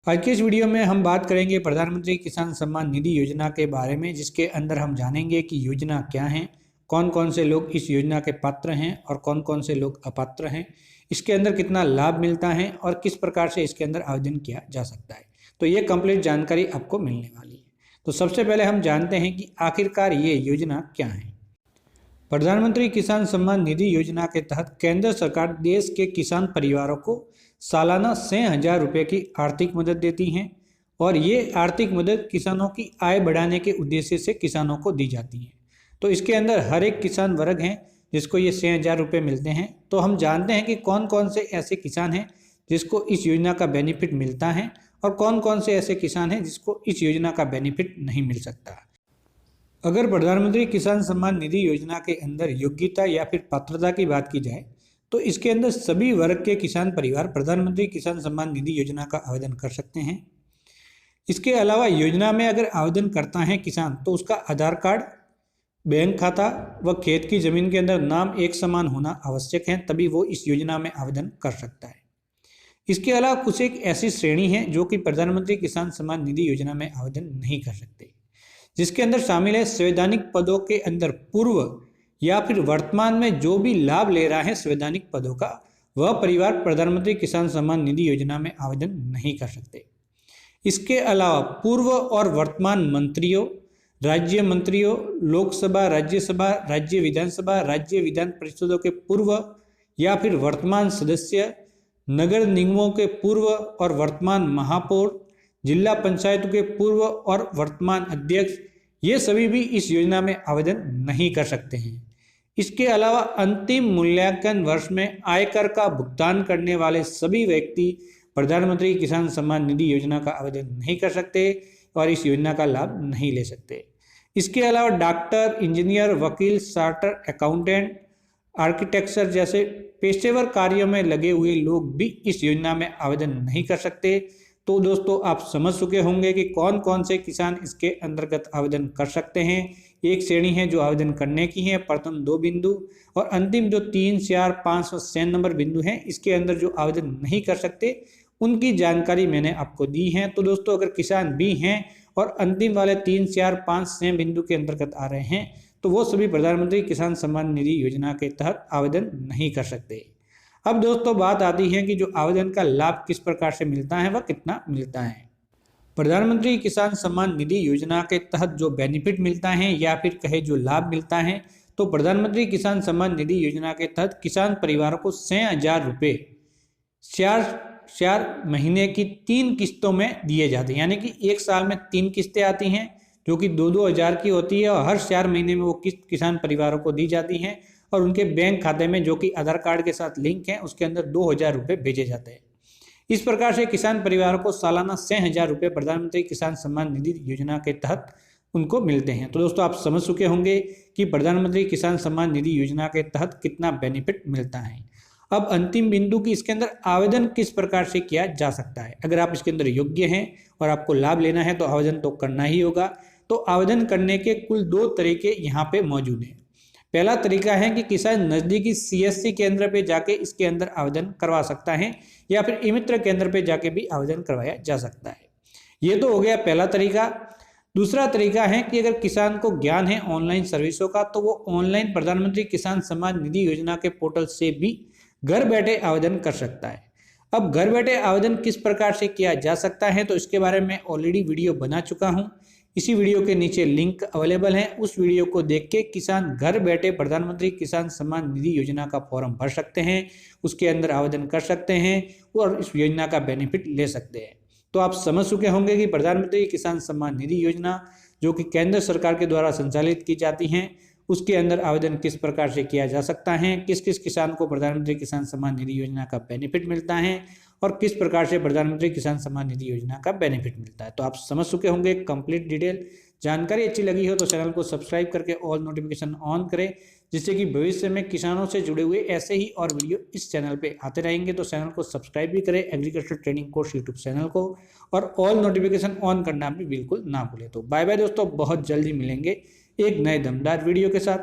आज के इस वीडियो में हम बात करेंगे प्रधानमंत्री किसान सम्मान निधि योजना के बारे में, जिसके अंदर हम जानेंगे कि योजना क्या है, कौन कौन से लोग इस योजना के पात्र हैं और कौन कौन से लोग अपात्र हैं, इसके अंदर कितना लाभ मिलता है और किस प्रकार से इसके अंदर आवेदन किया जा सकता है। तो ये कंप्लीट जानकारी आपको मिलने वाली है। तो सबसे पहले हम जानते हैं कि आखिरकार ये योजना क्या है। प्रधानमंत्री किसान सम्मान निधि योजना के तहत केंद्र सरकार देश के किसान परिवारों को सालाना 6,000 रुपये की आर्थिक मदद देती हैं और ये आर्थिक मदद किसानों की आय बढ़ाने के उद्देश्य से किसानों को दी जाती है। तो इसके अंदर हर एक किसान वर्ग हैं जिसको ये 6,000 रुपये मिलते हैं। तो हम जानते हैं कि कौन कौन से ऐसे किसान हैं जिसको इस योजना का बेनिफिट मिलता है और कौन कौन से ऐसे किसान हैं जिसको इस योजना का बेनिफिट नहीं मिल सकता। अगर प्रधानमंत्री किसान सम्मान निधि योजना के अंदर योग्यता या फिर पात्रता की बात की जाए तो इसके अंदर सभी वर्ग के किसान परिवार प्रधानमंत्री किसान सम्मान निधि योजना का आवेदन कर सकते हैं। इसके अलावा योजना में अगर आवेदन करता है किसान तो उसका आधार कार्ड, बैंक खाता व खेत की जमीन के अंदर नाम एक समान होना आवश्यक है, तभी वो इस योजना में आवेदन कर सकता है। इसके अलावा कुछ एक ऐसी श्रेणी है जो कि प्रधानमंत्री किसान सम्मान निधि योजना में आवेदन नहीं कर सकते, जिसके अंदर शामिल है संवैधानिक पदों के अंदर पूर्व या फिर वर्तमान में जो भी लाभ ले रहा है संवैधानिक पदों का, वह परिवार प्रधानमंत्री किसान सम्मान निधि योजना में आवेदन नहीं कर सकते। इसके अलावा पूर्व और वर्तमान मंत्रियों, राज्य मंत्रियों, लोकसभा, राज्यसभा, राज्य विधानसभा, राज्य विधान परिषदों के पूर्व या फिर वर्तमान सदस्य, नगर निगमों के पूर्व और वर्तमान महापौर, जिला पंचायतों के पूर्व और वर्तमान अध्यक्ष, ये सभी भी इस योजना में आवेदन नहीं कर सकते हैं। इसके अलावा अंतिम मूल्यांकन वर्ष में आयकर का भुगतान करने वाले सभी व्यक्ति प्रधानमंत्री किसान सम्मान निधि योजना का आवेदन नहीं कर सकते और इस योजना का लाभ नहीं ले सकते। इसके अलावा डॉक्टर, इंजीनियर, वकील, चार्टर अकाउंटेंट, आर्किटेक्चर जैसे पेशेवर कार्यों में लगे हुए लोग भी इस योजना में आवेदन नहीं कर सकते। तो दोस्तों आप समझ चुके होंगे कि कौन कौन से किसान इसके अंतर्गत आवेदन कर सकते हैं। एक श्रेणी है जो आवेदन करने की है, प्रथम 2 बिंदु, और अंतिम जो 3, 4, 5 और 6 नंबर बिंदु हैं, इसके अंदर जो आवेदन नहीं कर सकते उनकी जानकारी मैंने आपको दी है। तो दोस्तों अगर किसान भी हैं और अंतिम वाले 3, 4, 5, 6 बिंदु के अंतर्गत आ रहे हैं तो वो सभी प्रधानमंत्री किसान सम्मान निधि योजना के तहत आवेदन नहीं कर सकते। अब दोस्तों बात आती है कि जो आवेदन का लाभ किस प्रकार से मिलता है वह कितना मिलता है। प्रधानमंत्री किसान सम्मान निधि योजना के तहत जो बेनिफिट मिलता है या फिर कहे जो लाभ मिलता है, तो प्रधानमंत्री किसान सम्मान निधि योजना के तहत किसान परिवारों को 6,000 रुपये 4 महीने की 3 किस्तों में दिए जाते हैं। यानी कि एक साल में 3 किस्तें आती हैं जो कि 2-2 हज़ार की होती है और हर 4 महीने में वो किस्त किसान परिवारों को दी जाती हैं और उनके बैंक खाते में जो कि आधार कार्ड के साथ लिंक है उसके अंदर 2,000 रुपये भेजे जाते हैं। इस प्रकार से किसान परिवारों को सालाना 6,000 रुपये प्रधानमंत्री किसान सम्मान निधि योजना के तहत उनको मिलते हैं। तो दोस्तों आप समझ चुके होंगे कि प्रधानमंत्री किसान सम्मान निधि योजना के तहत कितना बेनिफिट मिलता है। अब अंतिम बिंदु की इसके अंदर आवेदन किस प्रकार से किया जा सकता है। अगर आप इसके अंदर योग्य हैं और आपको लाभ लेना है तो आवेदन तो करना ही होगा। तो आवेदन करने के कुल 2 तरीके यहाँ पे मौजूद हैं। पहला तरीका है कि किसान नज़दीकी CSC केंद्र पे जाके इसके अंदर आवेदन करवा सकता है या फिर ई-मित्र केंद्र पे जाके भी आवेदन करवाया जा सकता है। ये तो हो गया पहला तरीका। दूसरा तरीका है कि अगर किसान को ज्ञान है ऑनलाइन सर्विसों का तो वो ऑनलाइन प्रधानमंत्री किसान सम्मान निधि योजना के पोर्टल से भी घर बैठे आवेदन कर सकता है। अब घर बैठे आवेदन किस प्रकार से किया जा सकता है तो इसके बारे में ऑलरेडी वीडियो बना चुका हूँ। इसी वीडियो के नीचे लिंक अवेलेबल है, उस वीडियो को देख के किसान घर बैठे प्रधानमंत्री किसान सम्मान निधि योजना का फॉर्म भर सकते हैं, उसके अंदर आवेदन कर सकते हैं और इस योजना का बेनिफिट ले सकते हैं। तो आप समझ चुके होंगे कि प्रधानमंत्री किसान सम्मान निधि योजना जो कि केंद्र सरकार के द्वारा संचालित की जाती हैं उसके अंदर आवेदन किस प्रकार से किया जा सकता है, किस किस किसान को प्रधानमंत्री किसान सम्मान निधि योजना का बेनिफिट मिलता है और किस प्रकार से प्रधानमंत्री किसान सम्मान निधि योजना का बेनिफिट मिलता है। तो आप समझ चुके होंगे कंप्लीट डिटेल। जानकारी अच्छी लगी हो तो चैनल को सब्सक्राइब करके ऑल नोटिफिकेशन ऑन करें, जिससे कि भविष्य में किसानों से जुड़े हुए ऐसे ही और वीडियो इस चैनल पे आते रहेंगे। तो चैनल को सब्सक्राइब भी करें, agriculture training course YouTube channel को, और ऑल नोटिफिकेशन ऑन करना भी बिल्कुल ना भूलें। तो बाय बाय दोस्तों, बहुत जल्दी मिलेंगे एक नए दमदार वीडियो के साथ।